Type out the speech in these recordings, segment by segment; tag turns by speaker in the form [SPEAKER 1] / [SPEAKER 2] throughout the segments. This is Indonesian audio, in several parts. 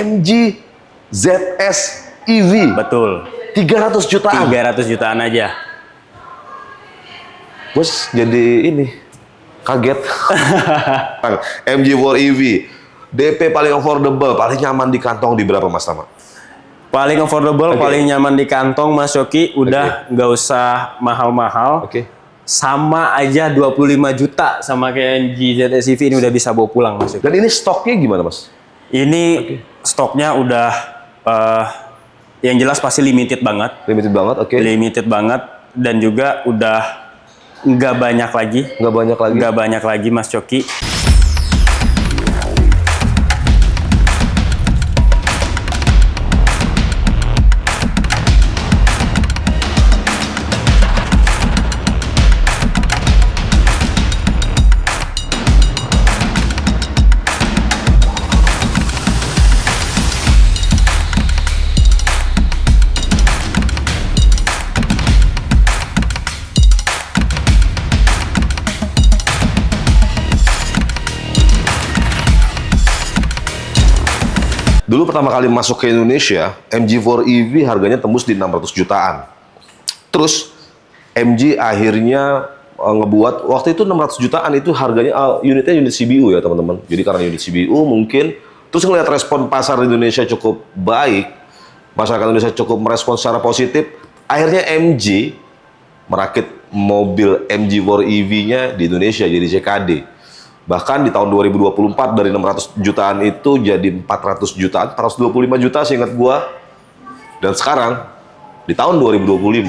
[SPEAKER 1] MG ZS EV.
[SPEAKER 2] Betul.
[SPEAKER 1] 300 jutaan.
[SPEAKER 2] 300 jutaan aja.
[SPEAKER 1] Bos jadi ini kaget. MG4 EV. DP paling affordable, paling nyaman di kantong di berapa Mas Tama?
[SPEAKER 2] Paling affordable, paling nyaman di kantong Mas Yoki, udah nggak usah mahal-mahal. Sama aja 25 juta sama kayak MG ZS EV ini udah bisa bawa pulang Mas Yoki.
[SPEAKER 1] Dan ini stoknya gimana Mas?
[SPEAKER 2] Ini stoknya udah yang jelas pasti limited banget.
[SPEAKER 1] Limited banget,
[SPEAKER 2] Limited banget dan juga udah nggak banyak lagi. Nggak banyak lagi Mas Coki.
[SPEAKER 1] Dulu pertama kali masuk ke Indonesia, MG4 EV harganya tembus di 600 jutaan. Terus MG akhirnya ngebuat, waktu itu 600 jutaan itu harganya, unitnya unit CBU ya teman-teman. Jadi karena unit CBU mungkin, terus ngeliat respon pasar di Indonesia cukup baik, masyarakat Indonesia cukup merespon secara positif, akhirnya MG merakit mobil MG4 EV-nya di Indonesia jadi CKD. Bahkan di tahun 2024 dari 600 jutaan itu jadi 400 jutaan, 425 juta seingat gua. Dan sekarang di tahun 2025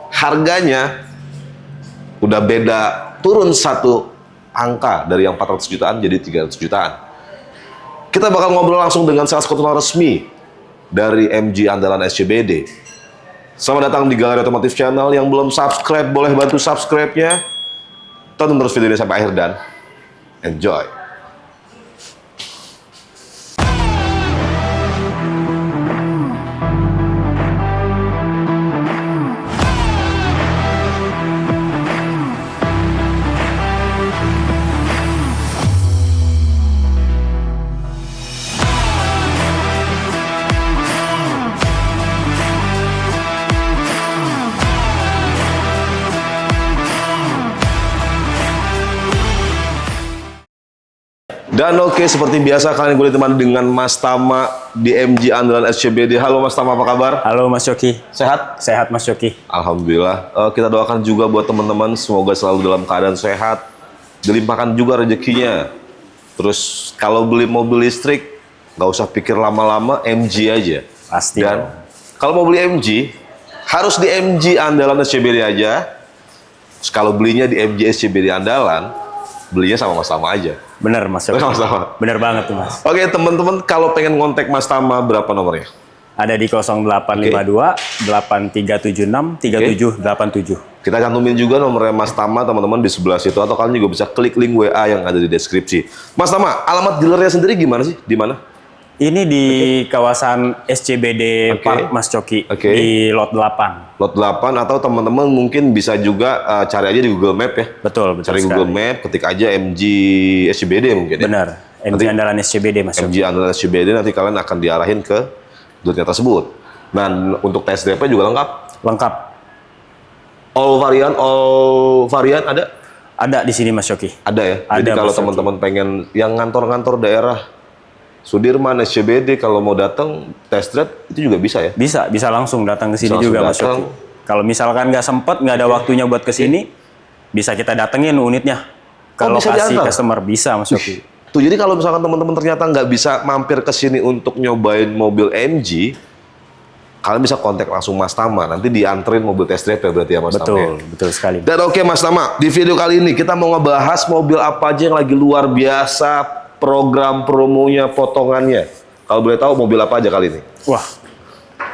[SPEAKER 1] harganya udah beda, turun satu angka dari yang 400 jutaan jadi 300 jutaan. Kita bakal ngobrol langsung dengan sales konsultan resmi dari MG andalan SCBD. Selamat datang di Galeri Otomotif Channel. Yang belum subscribe boleh bantu subscribe-nya. Tonton terus videonya sampai akhir dan enjoy. Dan oke, seperti biasa kalian boleh teman dengan Mas Tama di MG andalan SCBD. Halo Mas Tama, apa kabar?
[SPEAKER 2] Halo Mas Yoki.
[SPEAKER 1] Sehat?
[SPEAKER 2] Sehat Mas Yoki.
[SPEAKER 1] Alhamdulillah. Kita doakan juga buat teman-teman semoga selalu dalam keadaan sehat, dilimpahkan juga rezekinya. Terus kalau beli mobil listrik nggak usah pikir lama-lama, MG aja.
[SPEAKER 2] Pasti.
[SPEAKER 1] Dan kalau mau beli MG harus di MG andalan SCBD aja. Terus kalau belinya di MG SCBD andalan, belinya sama Mas Tama aja.
[SPEAKER 2] Bener Mas Yoki.
[SPEAKER 1] Sama-sama.
[SPEAKER 2] Bener banget tuh Mas.
[SPEAKER 1] Oke teman-teman, kalau pengen ngontek Mas Tama berapa nomornya?
[SPEAKER 2] Ada di 0852 8376 3787.
[SPEAKER 1] Kita cantumin juga nomornya Mas Tama teman-teman di sebelah situ, atau kalian juga bisa klik link WA yang ada di deskripsi. Mas Tama, alamat dealernya sendiri gimana sih? Di mana?
[SPEAKER 2] Ini di kawasan SCBD Park Mas Coki, di lot 8.
[SPEAKER 1] Lot 8, atau teman-teman mungkin bisa juga cari aja di Google Map ya.
[SPEAKER 2] Betul
[SPEAKER 1] Cari
[SPEAKER 2] sekali.
[SPEAKER 1] Google Map, ketik aja MG SCBD mungkin ya.
[SPEAKER 2] Benar, MG andalan SCBD Mas
[SPEAKER 1] MG
[SPEAKER 2] Coki.
[SPEAKER 1] andalan SCBD, nanti kalian akan diarahin ke dealernya tersebut. Nah, untuk tes drive juga lengkap?
[SPEAKER 2] Lengkap.
[SPEAKER 1] All varian ada?
[SPEAKER 2] Ada di sini Mas Coki.
[SPEAKER 1] Ada ya?
[SPEAKER 2] Ada,
[SPEAKER 1] Jadi kalau
[SPEAKER 2] Mas Yoki.
[SPEAKER 1] teman-teman pengen yang ngantor-ngantor daerah Sudirman, SCBD, kalau mau datang test drive itu juga bisa ya?
[SPEAKER 2] Bisa langsung datang ke sini
[SPEAKER 1] Bisa
[SPEAKER 2] juga Mas
[SPEAKER 1] langsung
[SPEAKER 2] Yoki. Kalau misalkan nggak sempet, nggak ada waktunya buat ke sini, bisa kita datengin unitnya. Ke
[SPEAKER 1] bisa
[SPEAKER 2] lokasi
[SPEAKER 1] diantar?
[SPEAKER 2] customer bisa Mas Yoki.
[SPEAKER 1] Tuh, jadi kalau misalkan teman-teman ternyata nggak bisa mampir ke sini untuk nyobain mobil MG, kalian bisa kontak langsung Mas Tama. Nanti dianterin mobil test drive ya berarti ya Mas Tama.
[SPEAKER 2] Betul sekali.
[SPEAKER 1] Dan oke Mas Tama, di video kali ini kita mau ngebahas mobil apa aja yang lagi luar biasa, program promonya, potongannya. Kalau boleh tahu mobil apa aja kali ini?
[SPEAKER 2] Wah,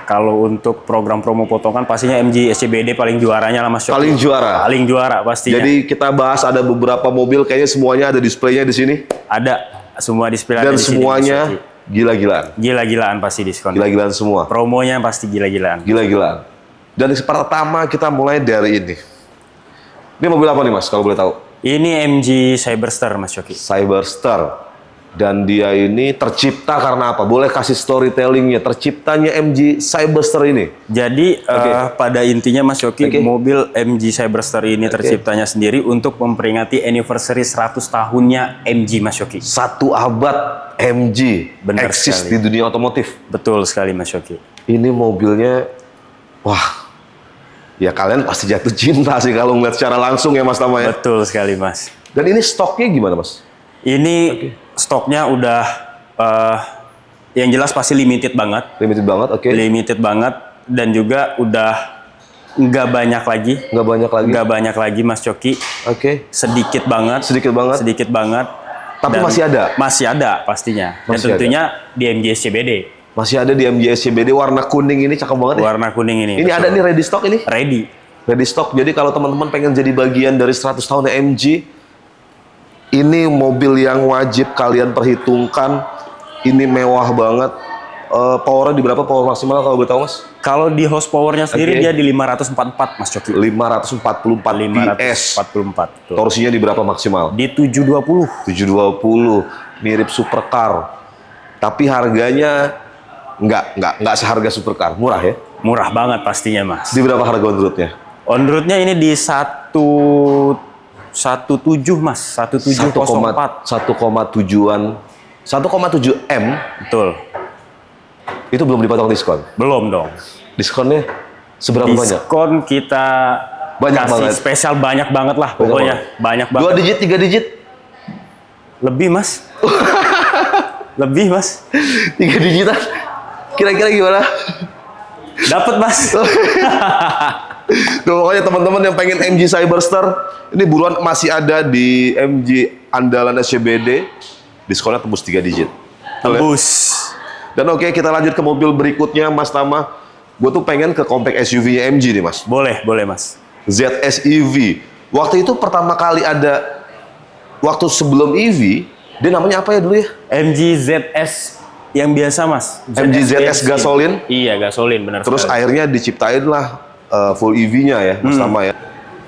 [SPEAKER 2] kalau untuk program promo potongan pastinya MG SCBD paling juaranya lah Mas Yoki.
[SPEAKER 1] Paling juara.
[SPEAKER 2] Paling juara pastinya.
[SPEAKER 1] Jadi kita bahas ada beberapa mobil, kayaknya semuanya ada displaynya di sini.
[SPEAKER 2] Ada semua display ada
[SPEAKER 1] Dan
[SPEAKER 2] di sini,
[SPEAKER 1] semuanya
[SPEAKER 2] Mas Yoki.
[SPEAKER 1] gila-gilaan.
[SPEAKER 2] Gila-gilaan pasti diskon.
[SPEAKER 1] Gila-gilaan semua.
[SPEAKER 2] Promonya pasti gila-gilaan.
[SPEAKER 1] Gila-gilaan. Dan pertama kita mulai dari ini. Ini mobil apa nih Mas, kalau boleh tahu?
[SPEAKER 2] Ini MG Cyberster Mas Yoki.
[SPEAKER 1] Cyberster. Dan dia ini tercipta karena apa? Boleh kasih storytellingnya terciptanya MG Cyberster ini?
[SPEAKER 2] Jadi pada intinya Mas Yoki, mobil MG Cyberster ini terciptanya sendiri untuk memperingati anniversary 100 tahunnya MG Mas Yoki.
[SPEAKER 1] 1 abad MG
[SPEAKER 2] Benar
[SPEAKER 1] eksis
[SPEAKER 2] sekali.
[SPEAKER 1] di dunia otomotif.
[SPEAKER 2] Betul sekali Mas Yoki.
[SPEAKER 1] Ini mobilnya, wah, ya kalian pasti jatuh cinta sih kalau ngeliat secara langsung ya Mas Tama ya.
[SPEAKER 2] Betul sekali Mas.
[SPEAKER 1] Dan ini stoknya gimana Mas?
[SPEAKER 2] Ini stoknya udah yang jelas pasti limited banget.
[SPEAKER 1] Limited banget, oke.
[SPEAKER 2] Limited banget dan juga udah nggak banyak lagi.
[SPEAKER 1] Nggak banyak lagi.
[SPEAKER 2] Nggak banyak lagi Mas Coki.
[SPEAKER 1] Oke.
[SPEAKER 2] Sedikit banget.
[SPEAKER 1] Sedikit banget.
[SPEAKER 2] Sedikit banget.
[SPEAKER 1] Tapi
[SPEAKER 2] Dan
[SPEAKER 1] masih ada?
[SPEAKER 2] Masih ada pastinya. Dan
[SPEAKER 1] Masih
[SPEAKER 2] tentunya di MG SCBD.
[SPEAKER 1] Masih ada di MG SCBD warna kuning ini cakep banget ya.
[SPEAKER 2] Warna kuning ini.
[SPEAKER 1] Ini
[SPEAKER 2] betul.
[SPEAKER 1] ada nih ready stock ini?
[SPEAKER 2] Ready.
[SPEAKER 1] Ready stock. Jadi kalau teman-teman pengen jadi bagian dari 100 tahun MG, ini mobil yang wajib kalian perhitungkan. Ini mewah banget. Powernya di berapa? Power maksimal kalau gue tahu Mas?
[SPEAKER 2] Kalau di horsepower-nya sendiri dia di 544 Mas Coki.
[SPEAKER 1] 544 PS.
[SPEAKER 2] 544. Betul.
[SPEAKER 1] Torsinya di berapa maksimal?
[SPEAKER 2] Di 720.
[SPEAKER 1] 720. Mirip supercar. Tapi harganya nggak seharga supercar. Murah ya?
[SPEAKER 2] Murah banget pastinya Mas.
[SPEAKER 1] Di berapa harga on roadnya?
[SPEAKER 2] On roadnya ini di 17 Mas, 1704.
[SPEAKER 1] 1,7-an 1,7 M
[SPEAKER 2] Betul.
[SPEAKER 1] itu belum dipotong diskon.
[SPEAKER 2] Belum dong.
[SPEAKER 1] Diskonnya seberapa banyak?
[SPEAKER 2] Diskon kita
[SPEAKER 1] Banyak
[SPEAKER 2] kasih
[SPEAKER 1] banget.
[SPEAKER 2] spesial banyak banget lah pokoknya. Banyak banget.
[SPEAKER 1] 2 digit, 3 digit?
[SPEAKER 2] Lebih Mas. Lebih Mas.
[SPEAKER 1] 3 digitan? Kira-kira gimana?
[SPEAKER 2] Dapat Mas.
[SPEAKER 1] Tuh, pokoknya teman-teman yang pengen MG Cyberster, ini buruan masih ada di MG Andalan SCBD. Diskonnya tembus 3 digit.
[SPEAKER 2] Tembus.
[SPEAKER 1] Dan oke, kita lanjut ke mobil berikutnya, Mas Tama. Gue tuh pengen ke compact SUV-nya MG nih, Mas.
[SPEAKER 2] Boleh Mas.
[SPEAKER 1] ZS EV. Waktu itu pertama kali ada, waktu sebelum EV, dia namanya apa ya dulu ya?
[SPEAKER 2] MG ZS yang biasa Mas.
[SPEAKER 1] MG ZS
[SPEAKER 2] bensin.
[SPEAKER 1] gasolin?
[SPEAKER 2] Iya, gasolin benar
[SPEAKER 1] Terus
[SPEAKER 2] sekali.
[SPEAKER 1] akhirnya diciptain lah full EV-nya ya, Mas Tama ya.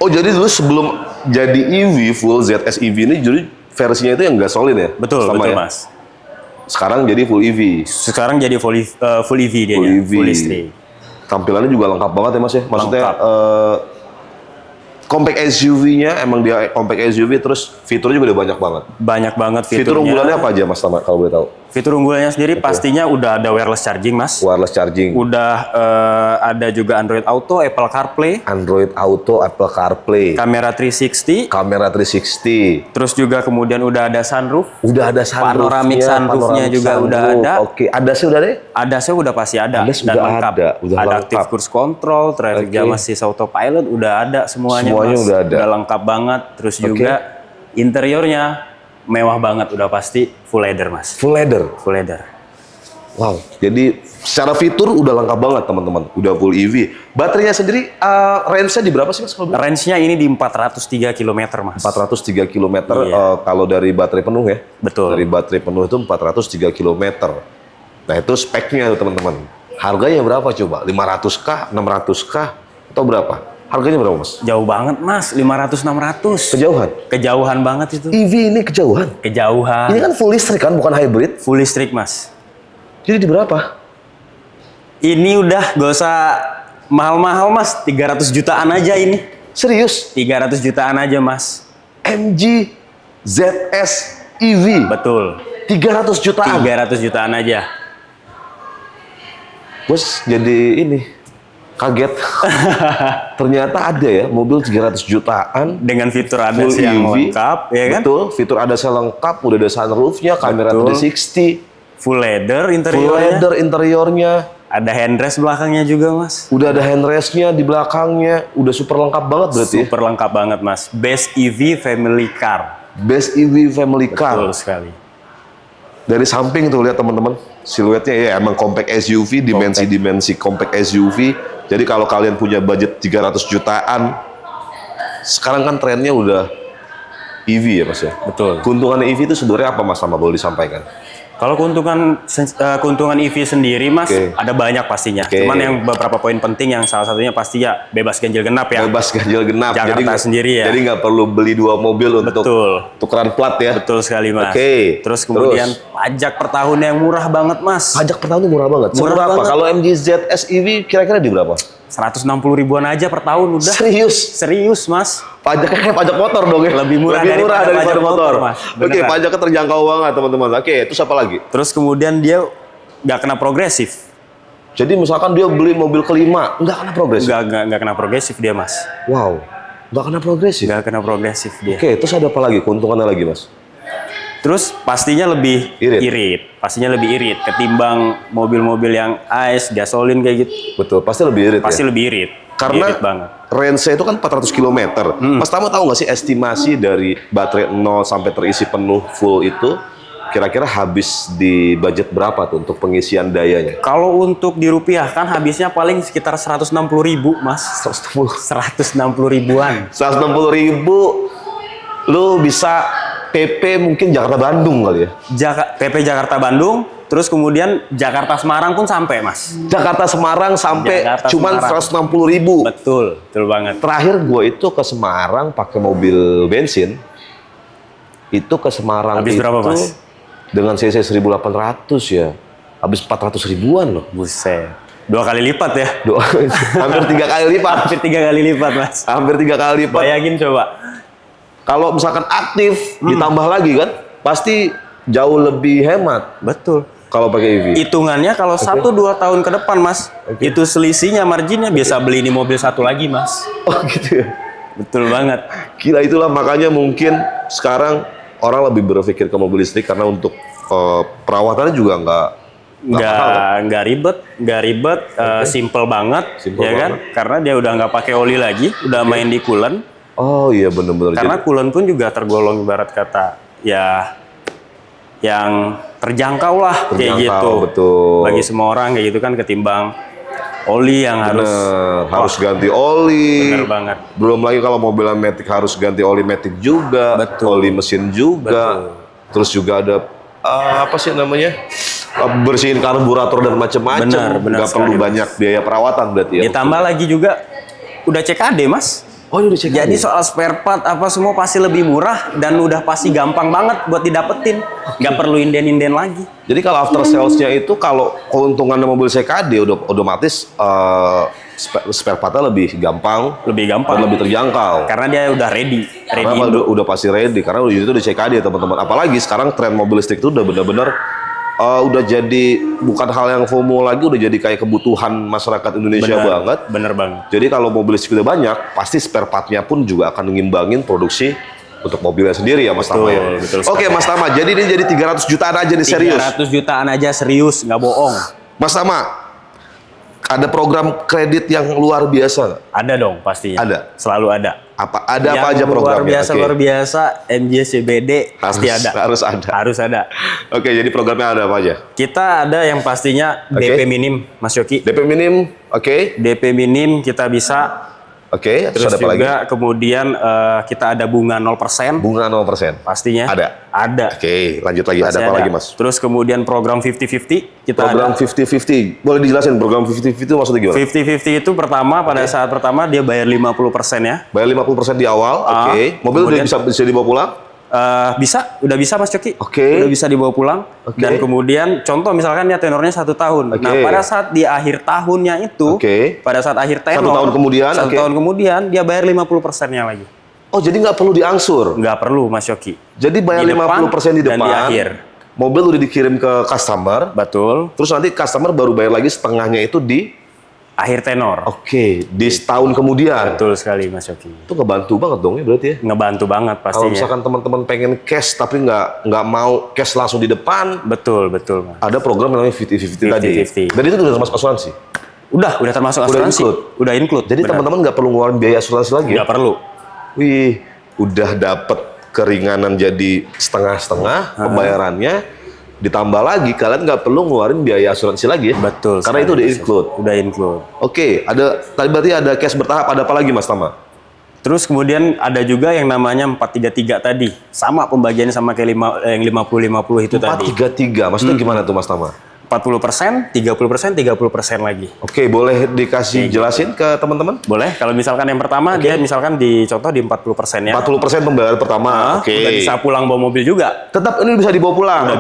[SPEAKER 1] Oh, jadi dulu sebelum jadi EV, full ZS EV ini jadi versinya itu yang gasolin ya?
[SPEAKER 2] Betul,
[SPEAKER 1] Mas Tama
[SPEAKER 2] betul
[SPEAKER 1] ya?
[SPEAKER 2] Mas.
[SPEAKER 1] Sekarang jadi full EV.
[SPEAKER 2] Sekarang jadi full EV dia,
[SPEAKER 1] Full EV.
[SPEAKER 2] full listrik.
[SPEAKER 1] Tampilannya juga lengkap banget ya Mas ya. Maksudnya
[SPEAKER 2] Lengkap.
[SPEAKER 1] compact SUV-nya emang dia compact SUV, terus fiturnya juga udah banyak banget.
[SPEAKER 2] Banyak banget fiturnya.
[SPEAKER 1] Fitur unggulannya apa aja Mas Tama kalau boleh tahu?
[SPEAKER 2] Fitur unggulannya sendiri pastinya udah ada wireless charging Mas.
[SPEAKER 1] Wireless charging,
[SPEAKER 2] Udah ada juga Android Auto, Apple CarPlay,
[SPEAKER 1] Android Auto, Apple CarPlay,
[SPEAKER 2] kamera 360,
[SPEAKER 1] kamera 360.
[SPEAKER 2] terus juga kemudian udah ada sunroof.
[SPEAKER 1] Udah ada sunroofnya,
[SPEAKER 2] Panoramic sunroofnya juga udah ada.
[SPEAKER 1] Oke, ada sih udah deh.
[SPEAKER 2] ADAS-nya udah pasti ada
[SPEAKER 1] ADAS
[SPEAKER 2] dan
[SPEAKER 1] udah
[SPEAKER 2] lengkap.
[SPEAKER 1] ada, udah lengkap.
[SPEAKER 2] Adaptive Cruise Control, Traffic Jam Assist Autopilot udah ada semuanya,
[SPEAKER 1] Semuanya
[SPEAKER 2] Mas.
[SPEAKER 1] udah ada.
[SPEAKER 2] Udah lengkap banget. Terus juga interiornya mewah banget, udah pasti full leather Mas.
[SPEAKER 1] Full leather.
[SPEAKER 2] Full leather.
[SPEAKER 1] Wow. Jadi secara fitur udah lengkap banget teman-teman. Udah full EV. Baterainya sendiri range-nya di berapa sih Mas kalau boleh?
[SPEAKER 2] Range-nya ini di 403 km Mas.
[SPEAKER 1] 403 km
[SPEAKER 2] Iya.
[SPEAKER 1] kalau dari baterai penuh ya.
[SPEAKER 2] Betul.
[SPEAKER 1] Dari baterai penuh itu 403 km. Nah, itu speknya tuh teman-teman. Harganya berapa coba? 500K, 600K atau berapa? Harganya berapa Mas?
[SPEAKER 2] Jauh banget Mas, 500-600.
[SPEAKER 1] Kejauhan.
[SPEAKER 2] Kejauhan banget itu.
[SPEAKER 1] EV ini kejauhan.
[SPEAKER 2] Kejauhan.
[SPEAKER 1] Ini kan full listrik kan, bukan hybrid.
[SPEAKER 2] Full listrik Mas.
[SPEAKER 1] Jadi di berapa?
[SPEAKER 2] Ini udah gak usah mahal-mahal Mas, 300 jutaan aja ini.
[SPEAKER 1] Serius?
[SPEAKER 2] 300 jutaan aja Mas.
[SPEAKER 1] MG ZS EV.
[SPEAKER 2] Betul.
[SPEAKER 1] 300 jutaan.
[SPEAKER 2] 300 jutaan aja.
[SPEAKER 1] Bos jadi ini kaget. Ternyata ada ya mobil 300 jutaan
[SPEAKER 2] Dengan fitur
[SPEAKER 1] full
[SPEAKER 2] ADAS yang
[SPEAKER 1] EV.
[SPEAKER 2] lengkap, ya kan?
[SPEAKER 1] Betul, fitur ADAS yang lengkap, udah ada sunroofnya, kamera
[SPEAKER 2] Betul.
[SPEAKER 1] 360,
[SPEAKER 2] Full leather
[SPEAKER 1] full
[SPEAKER 2] interiornya.
[SPEAKER 1] leather interiornya,
[SPEAKER 2] Ada handrest belakangnya juga Mas.
[SPEAKER 1] udah ada handrestnya di belakangnya, udah super lengkap banget berarti.
[SPEAKER 2] Super lengkap banget Mas. Best EV family car.
[SPEAKER 1] Best EV family car.
[SPEAKER 2] Betul sekali.
[SPEAKER 1] Dari samping tuh lihat teman-teman, siluetnya ya emang compact SUV, dimensi compact SUV. Jadi kalau kalian punya budget 300 jutaan, sekarang kan trennya udah EV ya Mas ya.
[SPEAKER 2] Betul.
[SPEAKER 1] Keuntungan EV itu sebenarnya apa Mas sama boleh disampaikan?
[SPEAKER 2] Kalau keuntungan EV sendiri, Mas,
[SPEAKER 1] Oke.
[SPEAKER 2] ada banyak pastinya.
[SPEAKER 1] Oke.
[SPEAKER 2] Cuman yang beberapa poin penting yang salah satunya pasti ya bebas ganjil genap ya.
[SPEAKER 1] Bebas ganjil genap.
[SPEAKER 2] Jakarta
[SPEAKER 1] nggak-
[SPEAKER 2] sendiri ya.
[SPEAKER 1] Jadi nggak perlu beli 2 mobil untuk
[SPEAKER 2] Betul.
[SPEAKER 1] tukeran plat ya.
[SPEAKER 2] Betul sekali, Mas.
[SPEAKER 1] Oke.
[SPEAKER 2] Terus kemudian pajak per tahunnya yang murah banget, Mas.
[SPEAKER 1] Pajak per tahun itu murah banget.
[SPEAKER 2] Murah
[SPEAKER 1] Berapa?
[SPEAKER 2] banget.
[SPEAKER 1] Kalau MG ZS EV kira-kira di berapa?
[SPEAKER 2] 160 ribuan aja per tahun udah.
[SPEAKER 1] Serius?
[SPEAKER 2] Serius, Mas.
[SPEAKER 1] Pajaknya kayak pajak motor dong ya.
[SPEAKER 2] Lebih murah daripada pajak motor, Mas.
[SPEAKER 1] Oke,
[SPEAKER 2] Beneran.
[SPEAKER 1] pajaknya terjangkau banget teman-teman. Oke, terus apa lagi?
[SPEAKER 2] Terus kemudian dia nggak kena progresif.
[SPEAKER 1] Jadi misalkan dia beli mobil kelima, nggak kena progresif.
[SPEAKER 2] Nggak kena progresif dia, Mas.
[SPEAKER 1] Wow, nggak kena progresif.
[SPEAKER 2] Nggak kena progresif dia.
[SPEAKER 1] Oke, terus ada apa lagi? Keuntungannya lagi, Mas?
[SPEAKER 2] Terus pastinya lebih
[SPEAKER 1] Irit.
[SPEAKER 2] Pastinya lebih irit ketimbang mobil-mobil yang AS, gasolin kayak gitu.
[SPEAKER 1] Betul, pasti lebih irit
[SPEAKER 2] Pasti
[SPEAKER 1] ya.
[SPEAKER 2] lebih irit.
[SPEAKER 1] Karena
[SPEAKER 2] Irit banget.
[SPEAKER 1] range-nya itu kan 400 km. Mas Tama tahu nggak sih estimasi dari baterai 0 sampai terisi penuh full itu kira-kira habis di budget berapa tuh untuk pengisian dayanya?
[SPEAKER 2] Kalau untuk dirupiahkan habisnya paling sekitar 160 ribu, Mas. 160 ribuan.
[SPEAKER 1] 160 ribu, lu bisa PP mungkin Jakarta Bandung kali ya.
[SPEAKER 2] PP Jakarta Bandung, terus kemudian Jakarta Semarang pun sampai, Mas.
[SPEAKER 1] Jakarta Semarang sampai
[SPEAKER 2] Jakarta
[SPEAKER 1] cuman
[SPEAKER 2] Semarang.
[SPEAKER 1] 160 ribu.
[SPEAKER 2] Betul banget.
[SPEAKER 1] Terakhir gue itu ke Semarang pakai mobil bensin. Itu ke Semarang
[SPEAKER 2] Habis
[SPEAKER 1] itu
[SPEAKER 2] berapa, Mas?
[SPEAKER 1] dengan CC 1800 ya. Habis 400 ribuan loh.
[SPEAKER 2] Buset. 2 kali lipat ya.
[SPEAKER 1] Hampir 3 kali lipat.
[SPEAKER 2] Hampir 3 kali lipat, Mas.
[SPEAKER 1] Hampir 3 kali lipat.
[SPEAKER 2] Bayangin coba.
[SPEAKER 1] Kalau misalkan aktif ditambah lagi kan, pasti jauh lebih hemat
[SPEAKER 2] Betul.
[SPEAKER 1] kalau pakai EV.
[SPEAKER 2] Hitungannya kalau 1-2 tahun ke depan, Mas, itu selisihnya marginnya bisa beli ini mobil satu lagi, Mas.
[SPEAKER 1] Oh gitu ya.
[SPEAKER 2] Betul banget.
[SPEAKER 1] Gila, itulah makanya mungkin sekarang orang lebih berpikir ke mobil listrik karena untuk perawatannya juga nggak mahal kan?
[SPEAKER 2] nggak ribet, simple banget,
[SPEAKER 1] Simple
[SPEAKER 2] ya kan?
[SPEAKER 1] banget.
[SPEAKER 2] Karena dia udah nggak pakai oli lagi, udah main di coolant.
[SPEAKER 1] Oh iya bener-bener.
[SPEAKER 2] Karena coolant pun juga tergolong ibarat kata ya yang terjangkau lah kayak
[SPEAKER 1] Terjangkau,
[SPEAKER 2] gitu.
[SPEAKER 1] betul.
[SPEAKER 2] Bagi semua orang kayak gitu kan ketimbang oli yang
[SPEAKER 1] harus ganti oli.
[SPEAKER 2] Bener banget.
[SPEAKER 1] Belum lagi kalau mobil matic harus ganti oli matic juga,
[SPEAKER 2] Betul.
[SPEAKER 1] oli mesin juga. Terus juga ada apa sih namanya? Bersihin karburator dan macam-macam.
[SPEAKER 2] Benar
[SPEAKER 1] Nggak perlu
[SPEAKER 2] sekali, Mas.
[SPEAKER 1] banyak biaya perawatan berarti ya.
[SPEAKER 2] Ditambah lagi juga udah CKD, Mas.
[SPEAKER 1] Oh, ini udah cek.
[SPEAKER 2] Jadi soal spare part apa semua pasti lebih murah dan udah pasti gampang banget buat didapetin. Nggak perlu inden-inden lagi.
[SPEAKER 1] Jadi kalau after sales-nya itu kalau keuntungan mobil CKD udah otomatis spare part-nya lebih gampang,
[SPEAKER 2] Lebih gampang.
[SPEAKER 1] dan lebih terjangkau.
[SPEAKER 2] Karena dia udah ready.
[SPEAKER 1] Karena udah pasti ready karena itu udah CKD ya teman-teman. Apalagi sekarang tren mobil listrik itu udah benar-benar udah jadi bukan hal yang FOMO lagi, udah jadi kayak kebutuhan masyarakat Indonesia banget.
[SPEAKER 2] Bener banget.
[SPEAKER 1] Jadi kalau mobil listrik udah banyak, pasti spare part-nya pun juga akan ngimbangin produksi untuk mobilnya sendiri ya Mas Tama ya.
[SPEAKER 2] betul
[SPEAKER 1] Oke Mas Tama, jadi ini jadi 300 jutaan aja nih serius.
[SPEAKER 2] 300 jutaan aja serius, nggak bohong.
[SPEAKER 1] Mas Tama, ada program kredit yang luar biasa nggak?
[SPEAKER 2] Ada dong pastinya.
[SPEAKER 1] Ada?
[SPEAKER 2] Selalu ada.
[SPEAKER 1] Apa aja
[SPEAKER 2] Yang
[SPEAKER 1] programnya? Oke.
[SPEAKER 2] luar biasa, MJCBD pasti ada.
[SPEAKER 1] Harus ada.
[SPEAKER 2] Harus ada.
[SPEAKER 1] Oke, jadi programnya ada apa aja?
[SPEAKER 2] Kita ada yang pastinya
[SPEAKER 1] Oke.
[SPEAKER 2] DP minim, Mas Yoki.
[SPEAKER 1] DP minim, oke.
[SPEAKER 2] DP minim kita bisa.
[SPEAKER 1] Oke, terus
[SPEAKER 2] Terus
[SPEAKER 1] ada apa lagi?
[SPEAKER 2] juga kemudian kita ada bunga 0%.
[SPEAKER 1] Bunga 0%.
[SPEAKER 2] Pastinya.
[SPEAKER 1] Ada?
[SPEAKER 2] Ada.
[SPEAKER 1] Oke, lanjut lagi.
[SPEAKER 2] Pasti
[SPEAKER 1] Ada apa lagi, Mas?
[SPEAKER 2] Terus kemudian program 50-50 kita
[SPEAKER 1] Program
[SPEAKER 2] ada.
[SPEAKER 1] 50-50. Boleh dijelasin program 50-50 itu maksudnya gimana?
[SPEAKER 2] 50-50 itu pertama pada saat pertama dia bayar 50% ya.
[SPEAKER 1] Bayar 50% di awal, oke. Mobil udah
[SPEAKER 2] kemudian-
[SPEAKER 1] bisa dibawa pulang?
[SPEAKER 2] Udah bisa Mas Coki.
[SPEAKER 1] Oke.
[SPEAKER 2] Udah bisa dibawa pulang.
[SPEAKER 1] Oke.
[SPEAKER 2] Dan kemudian contoh misalkan ya tenornya 1 tahun.
[SPEAKER 1] Oke.
[SPEAKER 2] Nah pada saat di akhir tahunnya itu,
[SPEAKER 1] Oke.
[SPEAKER 2] pada saat akhir tenor,
[SPEAKER 1] 1 tahun kemudian,
[SPEAKER 2] 1
[SPEAKER 1] oke.
[SPEAKER 2] tahun kemudian dia bayar 50%-nya lagi.
[SPEAKER 1] Oh, jadi nggak perlu diangsur?
[SPEAKER 2] Nggak perlu Mas Coki.
[SPEAKER 1] Jadi bayar
[SPEAKER 2] Di depan
[SPEAKER 1] 50% di
[SPEAKER 2] dan
[SPEAKER 1] depan,
[SPEAKER 2] di akhir.
[SPEAKER 1] mobil udah dikirim ke customer,
[SPEAKER 2] Betul.
[SPEAKER 1] terus nanti customer baru bayar lagi setengahnya itu di,
[SPEAKER 2] Akhir tenor.
[SPEAKER 1] oke, di setahun kemudian.
[SPEAKER 2] Betul sekali Mas Coki.
[SPEAKER 1] Itu ngebantu banget dong ya berarti ya?
[SPEAKER 2] Ngebantu banget
[SPEAKER 1] Kalau
[SPEAKER 2] pastinya.
[SPEAKER 1] misalkan teman-teman pengen cash tapi nggak mau cash langsung di depan,
[SPEAKER 2] Betul Mas.
[SPEAKER 1] ada program yang namanya 50-50 tadi.
[SPEAKER 2] 50-50.
[SPEAKER 1] Dan itu udah termasuk asuransi.
[SPEAKER 2] Udah termasuk
[SPEAKER 1] Udah
[SPEAKER 2] asuransi.
[SPEAKER 1] include.
[SPEAKER 2] Udah include.
[SPEAKER 1] Jadi
[SPEAKER 2] benar.
[SPEAKER 1] teman-teman nggak perlu ngeluarin biaya asuransi lagi.
[SPEAKER 2] Nggak perlu.
[SPEAKER 1] Wih, udah dapet keringanan jadi setengah-setengah pembayarannya. Ditambah lagi kalian nggak perlu ngeluarin biaya asuransi lagi ya.
[SPEAKER 2] Betul.
[SPEAKER 1] Karena itu
[SPEAKER 2] sekali,
[SPEAKER 1] udah
[SPEAKER 2] Mas Yoki.
[SPEAKER 1] include.
[SPEAKER 2] Udah include.
[SPEAKER 1] Oke, tadi berarti ada cash bertahap, ada apa lagi Mas Tama?
[SPEAKER 2] Terus kemudian ada juga yang namanya 433 tadi. Sama pembagiannya sama kayak yang 50-50 itu tadi.
[SPEAKER 1] 433, maksudnya gimana tuh Mas Tama?
[SPEAKER 2] 40%, 30%, 30% lagi.
[SPEAKER 1] Oke, boleh dikasih jelasin ke teman-teman?
[SPEAKER 2] Boleh, kalau misalkan yang pertama dia misalkan dicontoh di 40% ya.
[SPEAKER 1] 40% pembayaran pertama, oke.
[SPEAKER 2] Udah bisa pulang bawa mobil juga.
[SPEAKER 1] Tetap ini bisa dibawa pulang,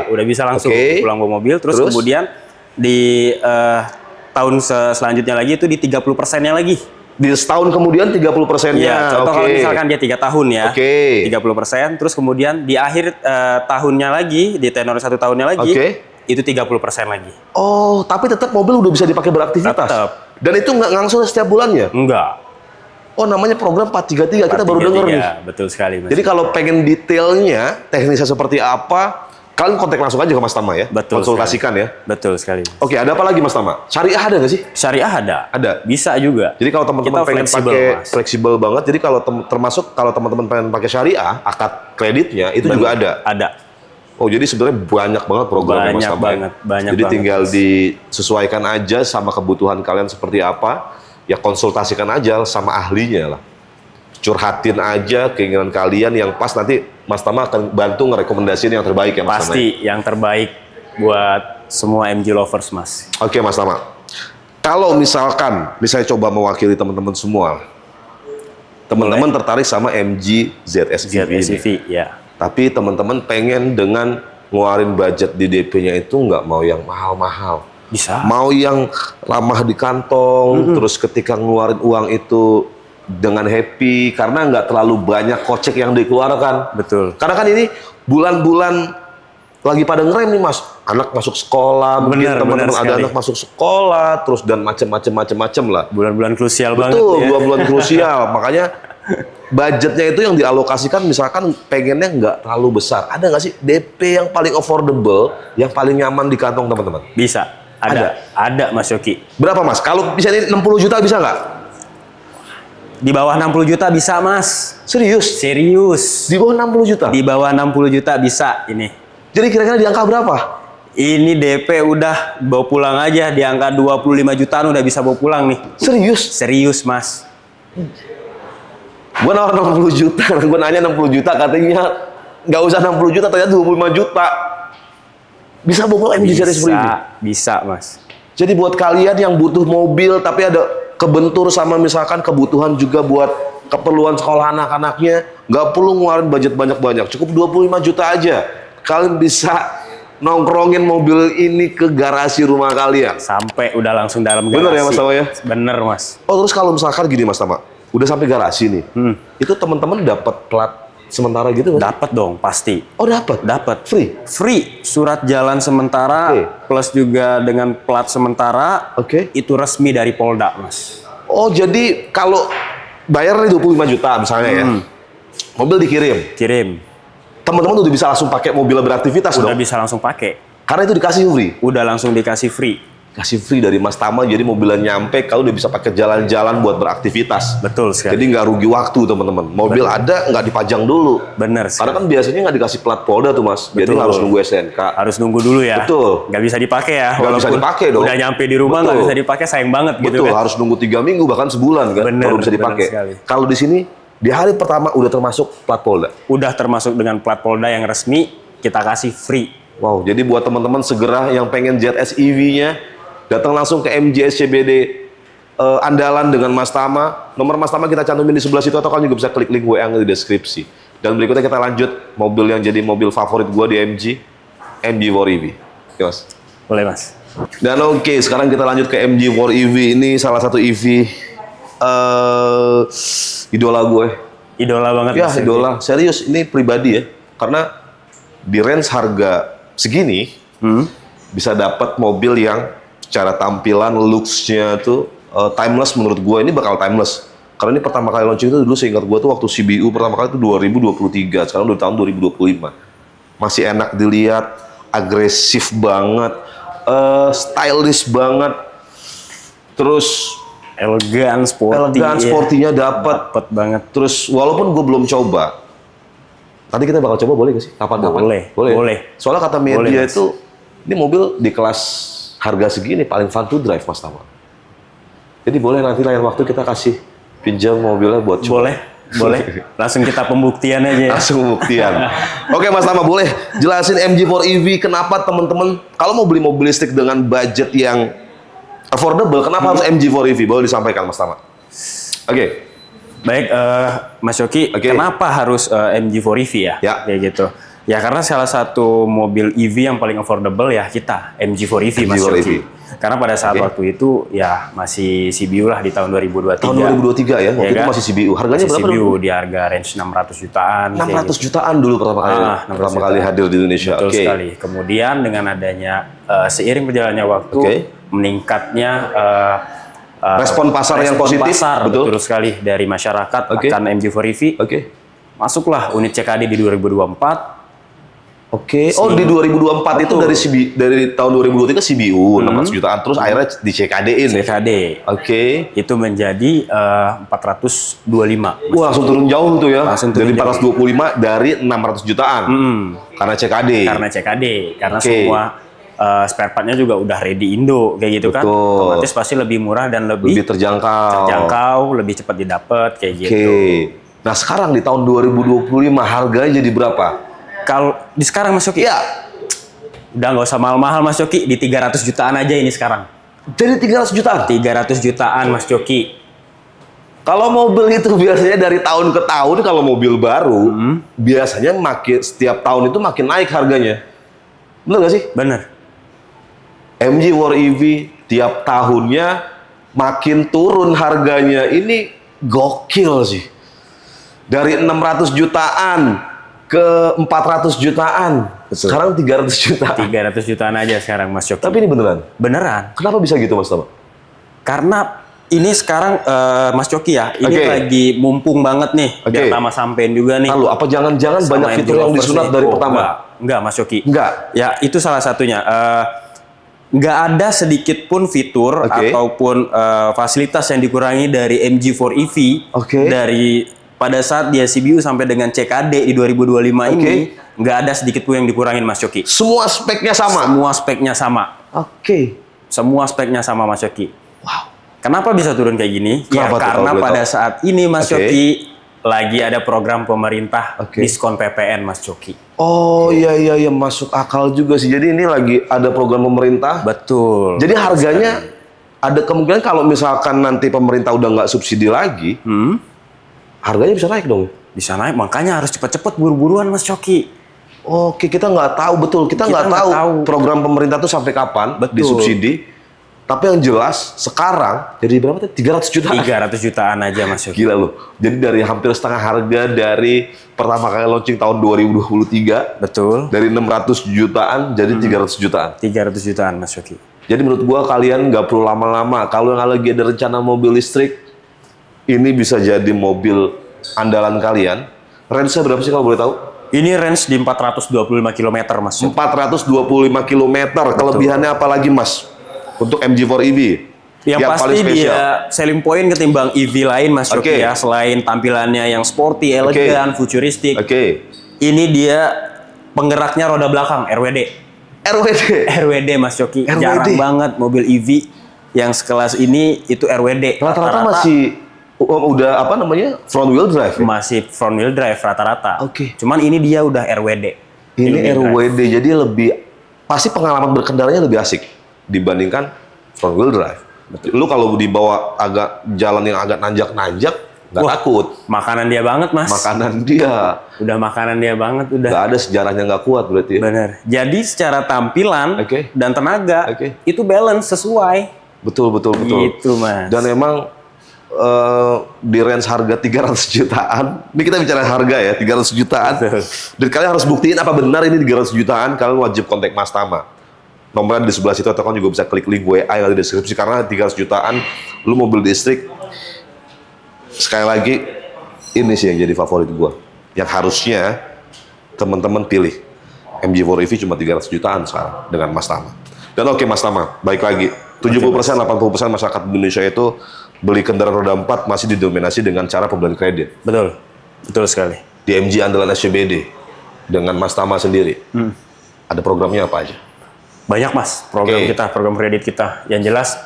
[SPEAKER 2] Udah bisa langsung pulang bawa mobil. Terus kemudian di tahun selanjutnya lagi itu di 30%-nya lagi.
[SPEAKER 1] Di setahun kemudian 30%-nya.
[SPEAKER 2] Iya, contoh kalau misalkan dia 3 tahun ya, 30%. Terus kemudian di akhir tahunnya lagi, di tenor 1 tahunnya lagi, itu 30% lagi.
[SPEAKER 1] Oh, tapi tetap mobil udah bisa dipakai beraktivitas? Tetap. Dan itu nggak ngangsur setiap bulannya?
[SPEAKER 2] Enggak.
[SPEAKER 1] Oh, namanya program 433, kita baru dengar nih.
[SPEAKER 2] Betul sekali, Mas.
[SPEAKER 1] Jadi kalau pengen detailnya, teknisnya seperti apa, kalian kontak langsung aja ke Mas Tama ya?
[SPEAKER 2] Betul.
[SPEAKER 1] Konsultasikan
[SPEAKER 2] sekali.
[SPEAKER 1] ya? Betul
[SPEAKER 2] sekali.
[SPEAKER 1] Oke, ada apa lagi Mas Tama? Syariah ada nggak sih?
[SPEAKER 2] Syariah ada.
[SPEAKER 1] Ada?
[SPEAKER 2] Bisa juga.
[SPEAKER 1] Jadi kalau teman-teman pengen pakai fleksibel banget, jadi kalau termasuk kalau teman-teman pengen pakai syariah, akad kreditnya itu juga ada?
[SPEAKER 2] Ada.
[SPEAKER 1] Oh, jadi sebenarnya banyak banget programnya Mas Tama.
[SPEAKER 2] Banyak
[SPEAKER 1] jadi
[SPEAKER 2] banget.
[SPEAKER 1] tinggal disesuaikan aja sama kebutuhan kalian seperti apa, ya konsultasikan aja sama ahlinya lah. Curhatin aja keinginan kalian yang pas, nanti Mas Tama akan bantu ngerekomendasiin yang terbaik ya Mas Tama.
[SPEAKER 2] Pasti yang terbaik buat semua MG lovers, Mas.
[SPEAKER 1] Oke Mas Tama. Kalau misalkan, saya coba mewakili teman-teman semua. Teman-teman tertarik sama MG ZS
[SPEAKER 2] ZS-EV ya.
[SPEAKER 1] Tapi teman-teman pengen dengan ngeluarin budget di DP-nya itu nggak mau yang mahal-mahal.
[SPEAKER 2] Bisa.
[SPEAKER 1] Mau yang ramah di kantong, terus ketika ngeluarin uang itu dengan happy, karena nggak terlalu banyak kocek yang dikeluarkan.
[SPEAKER 2] Betul.
[SPEAKER 1] Karena kan ini bulan-bulan lagi pada ngerem nih Mas. Anak masuk sekolah, mungkin teman-teman ada anak masuk sekolah, terus dan macam-macam lah.
[SPEAKER 2] Bulan-bulan krusial banget.
[SPEAKER 1] Betul, bulan-bulan krusial. Makanya budgetnya itu yang dialokasikan misalkan pengennya nggak terlalu besar. Ada nggak sih DP yang paling affordable, yang paling nyaman di kantong teman-teman?
[SPEAKER 2] Bisa. Ada Mas Yoki.
[SPEAKER 1] Berapa Mas? Kalau bisa ini 60 juta bisa nggak?
[SPEAKER 2] Di bawah 60 juta bisa, Mas.
[SPEAKER 1] Serius?
[SPEAKER 2] Serius.
[SPEAKER 1] Di bawah 60 juta?
[SPEAKER 2] Di bawah 60 juta bisa ini.
[SPEAKER 1] Jadi kira-kira di angka berapa?
[SPEAKER 2] Ini DP udah bawa pulang aja, di angka 25 jutaan udah bisa bawa pulang nih.
[SPEAKER 1] Serius?
[SPEAKER 2] Serius, Mas.
[SPEAKER 1] Gua nawar 60 juta, gua nanya 60 juta, katanya nggak usah 60 juta, ternyata 25 juta. Bisa bawa pulang MG ZS ini?
[SPEAKER 2] Bisa, Mas.
[SPEAKER 1] Jadi buat kalian yang butuh mobil tapi ada kebentur sama misalkan kebutuhan juga buat keperluan sekolah anak-anaknya, nggak perlu ngeluarin budget banyak-banyak, cukup 25 juta aja. Kalian bisa nongkrongin mobil ini ke garasi rumah kalian.
[SPEAKER 2] Sampai udah langsung dalam garasi.
[SPEAKER 1] Bener ya Mas Tama ya?
[SPEAKER 2] Bener, Mas.
[SPEAKER 1] Oh, terus kalau misalkan gini Mas Tama, udah sampai garasi nih, itu teman-teman dapat plat sementara gitu kan?
[SPEAKER 2] Dapat dong, pasti.
[SPEAKER 1] Oh, dapat?
[SPEAKER 2] Dapat.
[SPEAKER 1] Free?
[SPEAKER 2] Free. Surat jalan sementara, plus juga dengan plat sementara, itu resmi dari Polda, Mas.
[SPEAKER 1] Oh, jadi kalau bayar nih 25 juta misalnya ya, mobil dikirim?
[SPEAKER 2] Kirim.
[SPEAKER 1] Teman-teman udah bisa langsung pakai mobil beraktivitas dong?
[SPEAKER 2] Udah bisa langsung pakai.
[SPEAKER 1] Karena itu dikasih free?
[SPEAKER 2] Udah langsung dikasih free.
[SPEAKER 1] Kasih free dari Mas Tama, jadi mobilnya nyampe, kalau udah bisa pakai jalan-jalan buat beraktivitas.
[SPEAKER 2] Betul sekali.
[SPEAKER 1] Jadi nggak rugi waktu teman-teman. Mobil ada, nggak dipajang dulu.
[SPEAKER 2] Bener sih.
[SPEAKER 1] Karena kan biasanya nggak dikasih plat Polda tuh Mas. Jadi harus nunggu SNK.
[SPEAKER 2] Harus nunggu dulu ya.
[SPEAKER 1] Betul.
[SPEAKER 2] Nggak bisa dipakai ya.
[SPEAKER 1] Nggak bisa dipakai dong.
[SPEAKER 2] Udah nyampe di rumah nggak bisa dipakai, sayang banget gitu kan.
[SPEAKER 1] Betul, harus nunggu 3 minggu bahkan sebulan kan baru bisa dipakai. Kalau di sini di hari pertama udah termasuk plat Polda.
[SPEAKER 2] Udah termasuk dengan plat Polda yang resmi, kita kasih free.
[SPEAKER 1] Wow, jadi buat teman-teman segera yang pengen ZS EV-nya, datang langsung ke MG SCBD andalan dengan Mas Tama. Nomor Mas Tama kita cantumin di sebelah situ, atau kalian juga bisa klik link WA di deskripsi. Dan berikutnya kita lanjut mobil yang jadi mobil favorit gua di MG4 EV. Oke Mas?
[SPEAKER 2] Boleh Mas.
[SPEAKER 1] Dan oke, sekarang kita lanjut ke MG4 EV. Ini salah satu EV idola gue.
[SPEAKER 2] Idola banget.
[SPEAKER 1] Ya, idola. Serius, ini pribadi ya. Karena di range harga segini, bisa dapat mobil yang secara tampilan, looks-nya tuh timeless menurut gue. Ini bakal timeless. Karena ini pertama kali launching itu dulu seingat gue tuh waktu CBU pertama kali itu 2023. Sekarang udah tahun 2025. Masih enak dilihat, agresif banget, stylish banget. Terus
[SPEAKER 2] elegan,
[SPEAKER 1] sportinya dapat
[SPEAKER 2] banget.
[SPEAKER 1] Terus walaupun gue belum coba, tadi kita bakal coba, boleh gak sih? Kapan-kapan?
[SPEAKER 2] Boleh.
[SPEAKER 1] Soalnya kata media itu, ini mobil di kelas harga segini paling fun to drive Mas Tama. Jadi boleh nanti lain waktu kita kasih pinjam mobilnya buat coba.
[SPEAKER 2] Boleh. Langsung kita pembuktian aja ya.
[SPEAKER 1] Langsung pembuktian. Oke Mas Tama, boleh jelasin MG4 EV kenapa teman-teman kalau mau beli mobil listrik dengan budget yang affordable, kenapa harus MG4 EV? Boleh disampaikan Mas Tama. Oke.
[SPEAKER 2] Baik, Mas Yoki, kenapa harus MG4 EV ya? Kayak gitu. Ya karena salah satu mobil EV yang paling affordable ya kita, MG4 EV Mas Yoki. Karena pada saat waktu itu ya masih CBU lah di tahun 2023.
[SPEAKER 1] Tahun 2023 ya, waktu itu masih CBU. Harganya berapa?
[SPEAKER 2] CBU di harga range 600 jutaan.
[SPEAKER 1] 600 jutaan dulu pertama kali hadir di Indonesia.
[SPEAKER 2] Betul sekali. Kemudian dengan adanya seiring berjalannya waktu, meningkatnya
[SPEAKER 1] respon pasar yang positif,
[SPEAKER 2] betul sekali dari masyarakat akan MG4 EV. Masuklah unit CKD di 2024.
[SPEAKER 1] Oh di 2024 itu dari tahun 2023 CBU 600 jutaan, terus akhirnya di CKD-in.
[SPEAKER 2] Itu menjadi 425.
[SPEAKER 1] Wah, langsung turun jauh tuh ya. Dari 425 dari 600 jutaan. Karena CKD.
[SPEAKER 2] Karena semua spare part-nya juga udah ready Indo kayak gitu kan. Otomatis pasti lebih murah dan lebih terjangkau, lebih cepat didapat kayak gitu.
[SPEAKER 1] Nah, sekarang di tahun 2025 harganya jadi berapa?
[SPEAKER 2] Kalau di sekarang Mas Yoki, udah nggak usah mahal-mahal Mas Yoki, di 300 jutaan aja ini sekarang.
[SPEAKER 1] Jadi 300 jutaan?
[SPEAKER 2] 300 jutaan Mas Yoki.
[SPEAKER 1] Kalau mobil itu biasanya dari tahun ke tahun, kalau mobil baru, biasanya setiap tahun itu makin naik harganya. Bener nggak sih?
[SPEAKER 2] Bener.
[SPEAKER 1] MG4 EV tiap tahunnya makin turun harganya. Ini gokil sih. Dari 600 jutaan ke 400 jutaan. Sekarang 300 jutaan.
[SPEAKER 2] 300 jutaan aja sekarang Mas Yoki.
[SPEAKER 1] Tapi ini beneran?
[SPEAKER 2] Beneran.
[SPEAKER 1] Kenapa bisa gitu Mas Tama?
[SPEAKER 2] Karena ini sekarang Mas Yoki ya, ini lagi mumpung banget nih. Biar Tama sampein juga nih.
[SPEAKER 1] Lalu apa jangan-jangan banyak fitur yang disunat dari pertama?
[SPEAKER 2] Enggak Mas Yoki.
[SPEAKER 1] Enggak?
[SPEAKER 2] Ya itu salah satunya. Nggak ada sedikit pun fitur ataupun fasilitas yang dikurangi dari MG4 EV dari pada saat dia CBU sampai dengan CKD di 2025 ini, nggak ada sedikit pun yang dikurangin Mas Yoki.
[SPEAKER 1] Semua speknya sama?
[SPEAKER 2] Semua speknya sama. Semua speknya sama Mas Yoki.
[SPEAKER 1] Wow.
[SPEAKER 2] Kenapa bisa turun kayak gini? Karena pada saat ini Mas Yoki lagi ada program pemerintah diskon PPN Mas Yoki.
[SPEAKER 1] Oh iya masuk akal juga sih. Jadi ini lagi ada program pemerintah.
[SPEAKER 2] Betul.
[SPEAKER 1] Jadi harganya ada kemungkinan kalau misalkan nanti pemerintah udah nggak subsidi lagi, harganya bisa naik dong?
[SPEAKER 2] Bisa naik, makanya harus cepet-cepet buru-buruan Mas Yoki.
[SPEAKER 1] Kita nggak tahu betul. Kita nggak tahu program pemerintah tuh sampai kapan disubsidi. Tapi yang jelas sekarang jadi berapa tuh? 300 jutaan.
[SPEAKER 2] 300 jutaan aja Mas Yoki.
[SPEAKER 1] Gila loh. Jadi dari hampir setengah harga dari pertama kali launching tahun 2023.
[SPEAKER 2] Betul.
[SPEAKER 1] Dari 600 jutaan jadi 300 jutaan.
[SPEAKER 2] 300 jutaan Mas Yoki.
[SPEAKER 1] Jadi menurut gua kalian nggak perlu lama-lama. Kalau yang lagi ada rencana mobil listrik, ini bisa jadi mobil andalan kalian. Range-nya berapa sih kalau boleh tahu?
[SPEAKER 2] Ini range di 425 km Mas Yoki.
[SPEAKER 1] 425 km. Kelebihannya apa lagi Mas? Untuk MG4 EV.
[SPEAKER 2] Yang pasti dia selling point ketimbang EV lain Mas Yoki ya. Selain tampilannya yang sporty, elegan, futuristik. Ini dia penggeraknya roda belakang, RWD. RWD Mas Yoki. Jarang banget mobil EV yang sekelas ini itu RWD.
[SPEAKER 1] Rata-rata masih udah apa namanya? Front wheel drive.
[SPEAKER 2] Masih front wheel drive rata-rata. Cuman ini dia udah RWD.
[SPEAKER 1] Ini RWD jadi lebih pasti pengalaman berkendaranya lebih asik dibandingkan front wheel drive. Lu kalau dibawa agak jalan yang agak nanjak-nanjak nggak takut.
[SPEAKER 2] Makanan dia banget Mas.
[SPEAKER 1] Makanan dia.
[SPEAKER 2] Udah makanan dia banget udah.
[SPEAKER 1] Nggak ada sejarahnya nggak kuat berarti.
[SPEAKER 2] Bener. Jadi secara tampilan dan tenaga itu balance sesuai.
[SPEAKER 1] Betul.
[SPEAKER 2] Gitu Mas.
[SPEAKER 1] Dan emang di range harga 300 jutaan. Ini kita bicara harga ya, 300 jutaan. Dan kalian harus buktiin apa benar ini 300 jutaan. Kalian wajib kontak Mas Tama. Nomornya di sebelah situ atau kalian juga bisa klik link WA yang ada di deskripsi karena 300 jutaan lu mobil listrik. Sekali lagi ini sih yang jadi favorit gua. Yang harusnya teman-teman pilih. MG4 EV cuma 300 jutaan sekarang dengan Mas Tama. Dan Mas Tama, baik lagi 70%, 80% masyarakat Indonesia itu beli kendaraan roda 4 masih didominasi dengan cara pembelian kredit.
[SPEAKER 2] Betul sekali.
[SPEAKER 1] Di MG andalan SCBD dengan Mas Tama sendiri, ada programnya apa aja?
[SPEAKER 2] Banyak mas, program
[SPEAKER 1] Oke.
[SPEAKER 2] kita, program kredit kita. Yang jelas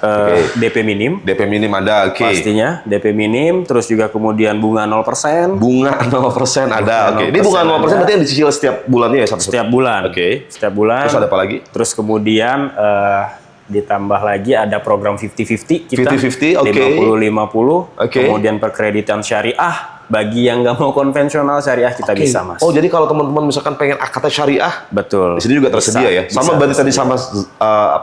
[SPEAKER 2] DP minim,
[SPEAKER 1] DP minim ada, oke.
[SPEAKER 2] pastinya DP minim, terus juga kemudian bunga 0%.
[SPEAKER 1] Bunga 0% ada, oke. Ini bunga 0%
[SPEAKER 2] ada.
[SPEAKER 1] berarti yang dicicil setiap bulannya ya?
[SPEAKER 2] Setiap bulan.
[SPEAKER 1] Oke.
[SPEAKER 2] Setiap bulan.
[SPEAKER 1] Terus ada apa lagi?
[SPEAKER 2] Terus kemudian ditambah lagi ada program 50-50 kita.
[SPEAKER 1] 50-50, oke.
[SPEAKER 2] 50-50.
[SPEAKER 1] Oke.
[SPEAKER 2] Kemudian perkreditan syariah. Bagi yang nggak mau konvensional syariah kita
[SPEAKER 1] Oke.
[SPEAKER 2] bisa mas.
[SPEAKER 1] Oh, jadi kalau teman-teman misalkan pengen akadnya syariah,
[SPEAKER 2] Betul.
[SPEAKER 1] di sini juga tersedia ya? Sama berarti tadi sama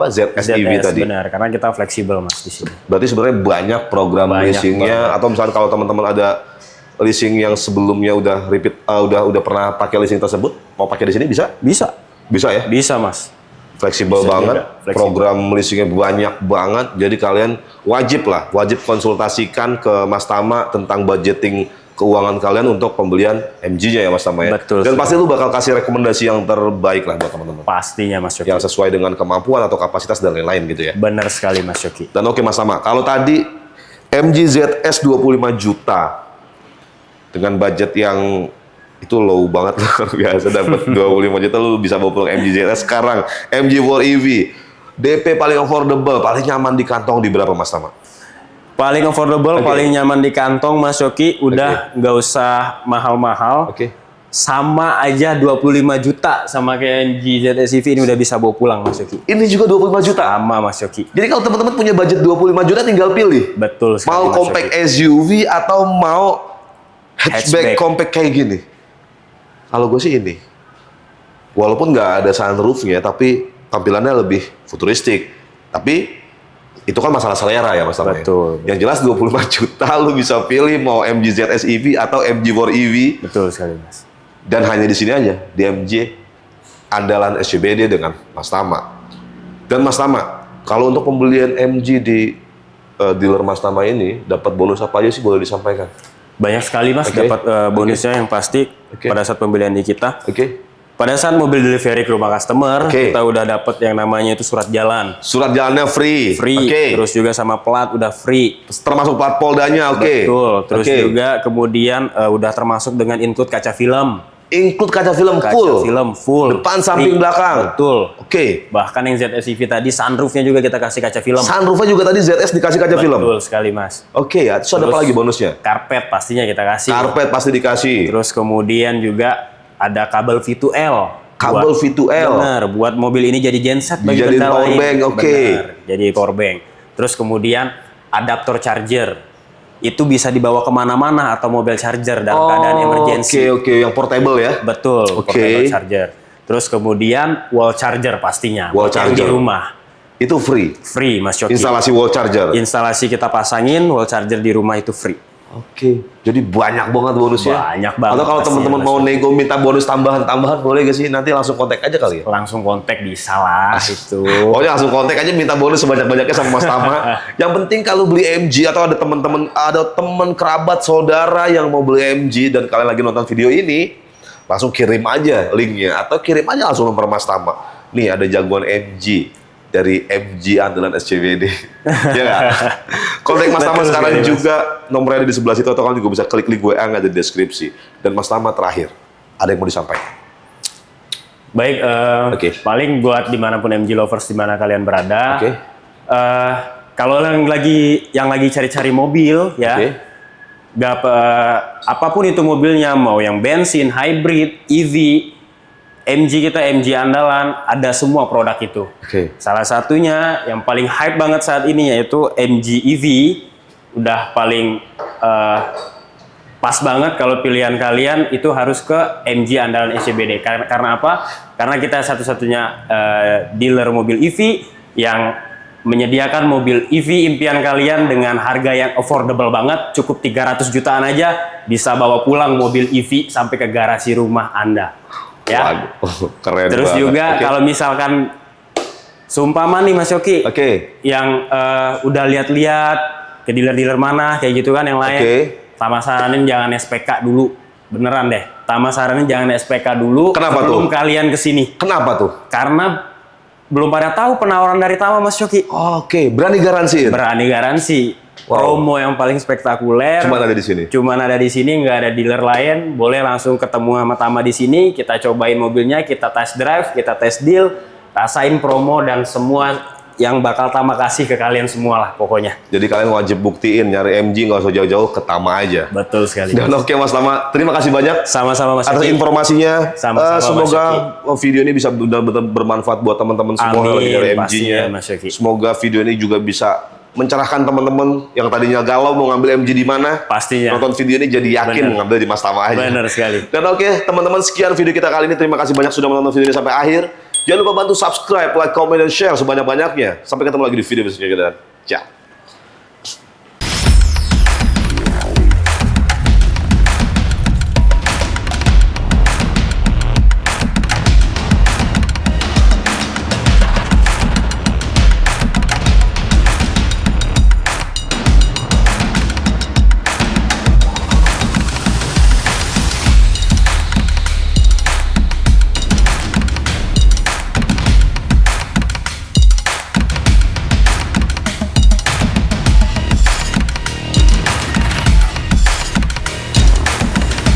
[SPEAKER 1] ZSEV tadi?
[SPEAKER 2] Benar, karena kita fleksibel mas di sini.
[SPEAKER 1] Berarti sebenarnya banyak program
[SPEAKER 2] Banyak
[SPEAKER 1] leasingnya, atau misalkan kalau teman-teman ada leasing yang sebelumnya udah repeat, udah pernah pakai leasing tersebut, mau pakai di sini bisa?
[SPEAKER 2] Bisa.
[SPEAKER 1] Bisa ya?
[SPEAKER 2] Bisa mas.
[SPEAKER 1] Fleksibel
[SPEAKER 2] Bisa
[SPEAKER 1] banget,
[SPEAKER 2] juga, fleksibel.
[SPEAKER 1] program leasingnya banyak banget, jadi kalian wajib konsultasikan ke Mas Tama tentang budgeting keuangan kalian untuk pembelian MG-nya ya Mas Tama ya.
[SPEAKER 2] Betul.
[SPEAKER 1] Dan pasti lu bakal kasih rekomendasi yang terbaik lah buat teman-teman.
[SPEAKER 2] Pastinya mas Yoki.
[SPEAKER 1] Yang sesuai dengan kemampuan atau kapasitas dan lain-lain gitu ya.
[SPEAKER 2] Benar sekali mas Yoki.
[SPEAKER 1] Dan oke Mas Tama, kalau tadi MG ZS 25 juta dengan budget yang itu low banget luar biasa, dapat 25 juta lu bisa bawa pulang MG ZS. Sekarang MG4 EV DP paling affordable, paling nyaman di kantong di berapa Mas Tama?
[SPEAKER 2] Paling affordable,
[SPEAKER 1] Oke.
[SPEAKER 2] paling nyaman di kantong mas Yoki. Udah nggak usah mahal-mahal.
[SPEAKER 1] Oke.
[SPEAKER 2] Sama aja 25 juta sama kayak MG ZS EV ini udah bisa bawa pulang mas Yoki.
[SPEAKER 1] Ini juga 25 juta.
[SPEAKER 2] Sama mas Yoki.
[SPEAKER 1] Jadi kalau teman-teman punya budget 25 juta tinggal pilih.
[SPEAKER 2] Betul sekali
[SPEAKER 1] Mau
[SPEAKER 2] mas
[SPEAKER 1] compact
[SPEAKER 2] Yoki.
[SPEAKER 1] SUV atau mau hatchback
[SPEAKER 2] Hatchback.
[SPEAKER 1] compact kayak gini. Kalau gue sih ini. Walaupun nggak ada sunroofnya, tapi tampilannya lebih futuristik. Tapi itu kan masalah selera ya Mas Tama ya?
[SPEAKER 2] Betul.
[SPEAKER 1] Yang jelas 25 juta lu bisa pilih mau MG ZS EV atau MG4 EV.
[SPEAKER 2] Betul sekali mas.
[SPEAKER 1] Dan hanya di sini aja, di MG andalan SCBD dengan Mas Tama. Dan Mas Tama, kalau untuk pembelian MG di dealer Mas Tama ini dapat bonus apa aja sih, boleh disampaikan?
[SPEAKER 2] Banyak sekali mas
[SPEAKER 1] Oke.
[SPEAKER 2] dapat bonusnya yang pasti
[SPEAKER 1] Oke.
[SPEAKER 2] pada saat pembelian di kita.
[SPEAKER 1] Oke.
[SPEAKER 2] Pada saat mobil delivery ke rumah customer,
[SPEAKER 1] Oke.
[SPEAKER 2] kita udah dapat yang namanya itu surat jalan.
[SPEAKER 1] Surat jalannya free.
[SPEAKER 2] Free.
[SPEAKER 1] Oke.
[SPEAKER 2] Terus juga sama plat udah free.
[SPEAKER 1] Termasuk plat poldanya, oke.
[SPEAKER 2] Betul. Terus
[SPEAKER 1] Oke.
[SPEAKER 2] juga kemudian udah termasuk dengan include kaca film.
[SPEAKER 1] Include kaca film
[SPEAKER 2] Kaca
[SPEAKER 1] full.
[SPEAKER 2] film full.
[SPEAKER 1] Depan, samping,
[SPEAKER 2] Free.
[SPEAKER 1] belakang.
[SPEAKER 2] Betul.
[SPEAKER 1] Oke.
[SPEAKER 2] Bahkan yang ZSEV tadi sunroofnya juga kita kasih kaca film.
[SPEAKER 1] Sunroofnya juga tadi ZS dikasih kaca film.
[SPEAKER 2] Betul sekali mas.
[SPEAKER 1] Oke ya, terus ada apa lagi bonusnya?
[SPEAKER 2] Karpet pastinya kita kasih.
[SPEAKER 1] Karpet pasti dikasih.
[SPEAKER 2] Terus kemudian juga ada kabel V2L.
[SPEAKER 1] Kabel
[SPEAKER 2] Buat-
[SPEAKER 1] V2L.
[SPEAKER 2] Bener, buat mobil ini jadi genset bagi
[SPEAKER 1] Dijadiin
[SPEAKER 2] benda
[SPEAKER 1] power
[SPEAKER 2] lain.
[SPEAKER 1] bank, oke.
[SPEAKER 2] Bener, jadi power bank. Terus kemudian adaptor charger. Itu bisa dibawa kemana-mana atau mobil charger dalam keadaan emergency.
[SPEAKER 1] Oke, yang portable ya.
[SPEAKER 2] Betul,
[SPEAKER 1] Oke.
[SPEAKER 2] portable charger. Terus kemudian wall charger pastinya.
[SPEAKER 1] Wall
[SPEAKER 2] buat yang
[SPEAKER 1] charger.
[SPEAKER 2] di rumah.
[SPEAKER 1] Itu free.
[SPEAKER 2] Free Mas Yoki.
[SPEAKER 1] Instalasi wall charger.
[SPEAKER 2] Instalasi kita pasangin, wall charger di rumah itu free.
[SPEAKER 1] Oke, jadi banyak banget bonusnya.
[SPEAKER 2] Banyak banget
[SPEAKER 1] Atau kalau
[SPEAKER 2] pastinya,
[SPEAKER 1] teman-teman
[SPEAKER 2] Mas
[SPEAKER 1] mau nego minta bonus tambahan boleh gak sih? Nanti langsung kontak aja kali ya.
[SPEAKER 2] Langsung kontak bisa lah itu.
[SPEAKER 1] Pokoknya langsung kontak aja minta bonus sebanyak-banyaknya sama Mas Tama. Yang penting kalau beli MG atau ada teman kerabat saudara yang mau beli MG dan kalian lagi nonton video ini, langsung kirim aja linknya atau kirim aja langsung nomor Mas Tama. Nih ada jagoan MG dari MG andalan SCBD. Ya nggak? Kontak Mas Tama
[SPEAKER 2] Betul
[SPEAKER 1] sekarang
[SPEAKER 2] sekali, Mas.
[SPEAKER 1] juga, nomornya ada di sebelah situ atau kalian juga bisa klik link WA yang ada di deskripsi. Dan Mas Tama terakhir, ada yang mau disampaikan?
[SPEAKER 2] Baik,
[SPEAKER 1] Oke.
[SPEAKER 2] paling buat dimanapun MG lovers dimana kalian berada,
[SPEAKER 1] Oke.
[SPEAKER 2] kalau yang lagi cari-cari mobil ya,
[SPEAKER 1] Oke.
[SPEAKER 2] apapun itu mobilnya, mau yang bensin, hybrid, EV, MG kita MG andalan, ada semua produk itu.
[SPEAKER 1] Oke.
[SPEAKER 2] Salah satunya yang paling hype banget saat ini yaitu MG EV, udah paling pas banget kalau pilihan kalian itu harus ke MG andalan SCBD. Karena apa? Karena kita satu-satunya dealer mobil EV yang menyediakan mobil EV impian kalian dengan harga yang affordable banget, cukup 300 jutaan aja bisa bawa pulang mobil EV sampai ke garasi rumah Anda. Ya.
[SPEAKER 1] Waduh, keren
[SPEAKER 2] Terus
[SPEAKER 1] banget.
[SPEAKER 2] juga
[SPEAKER 1] Oke.
[SPEAKER 2] kalau misalkan seumpama nih Mas Yoki,
[SPEAKER 1] Oke.
[SPEAKER 2] yang udah lihat-lihat ke dealer-dealer mana kayak gitu kan yang lain,
[SPEAKER 1] Oke.
[SPEAKER 2] Tama saranin jangan SPK dulu, beneran deh. Tama saranin jangan SPK dulu.
[SPEAKER 1] Kenapa
[SPEAKER 2] sebelum
[SPEAKER 1] tuh?
[SPEAKER 2] kalian kesini,
[SPEAKER 1] Kenapa tuh?
[SPEAKER 2] karena belum pada tahu penawaran dari Tama Mas Yoki.
[SPEAKER 1] Oke, berani garansiin.
[SPEAKER 2] Berani garansi.
[SPEAKER 1] Wow.
[SPEAKER 2] Promo yang paling spektakuler.
[SPEAKER 1] Cuma ada di sini.
[SPEAKER 2] Cuman ada di sini, nggak ada dealer lain. Boleh langsung ketemu sama Tama di sini. Kita cobain mobilnya, kita test drive, kita test deal. rasain promo dan semua yang bakal Tama kasih ke kalian semua lah pokoknya.
[SPEAKER 1] Jadi kalian wajib buktiin nyari MG nggak usah jauh-jauh, ke Tama aja.
[SPEAKER 2] Betul sekali.
[SPEAKER 1] Dan oke Mas Tama, terima kasih banyak
[SPEAKER 2] Sama-sama Mas
[SPEAKER 1] atas
[SPEAKER 2] Yogi.
[SPEAKER 1] informasinya.
[SPEAKER 2] Sama-sama, Mas
[SPEAKER 1] Semoga video ini bisa benar-benar bermanfaat buat teman-teman semua yang lagi nyari
[SPEAKER 2] Amin,
[SPEAKER 1] MG-nya.
[SPEAKER 2] pastinya, Mas Yogi.
[SPEAKER 1] Semoga video ini juga bisa mencerahkan teman-teman yang tadinya galau mau ngambil MG di mana.
[SPEAKER 2] Pastinya.
[SPEAKER 1] Nonton video ini jadi yakin
[SPEAKER 2] Bener.
[SPEAKER 1] ngambil di Mas Tama aja.
[SPEAKER 2] Benar sekali.
[SPEAKER 1] Dan oke, teman-teman, sekian video kita kali ini. Terima kasih banyak sudah menonton video ini sampai akhir. Jangan lupa bantu subscribe, like, comment, dan share sebanyak-banyaknya. Sampai ketemu lagi di video berikutnya. Ciao.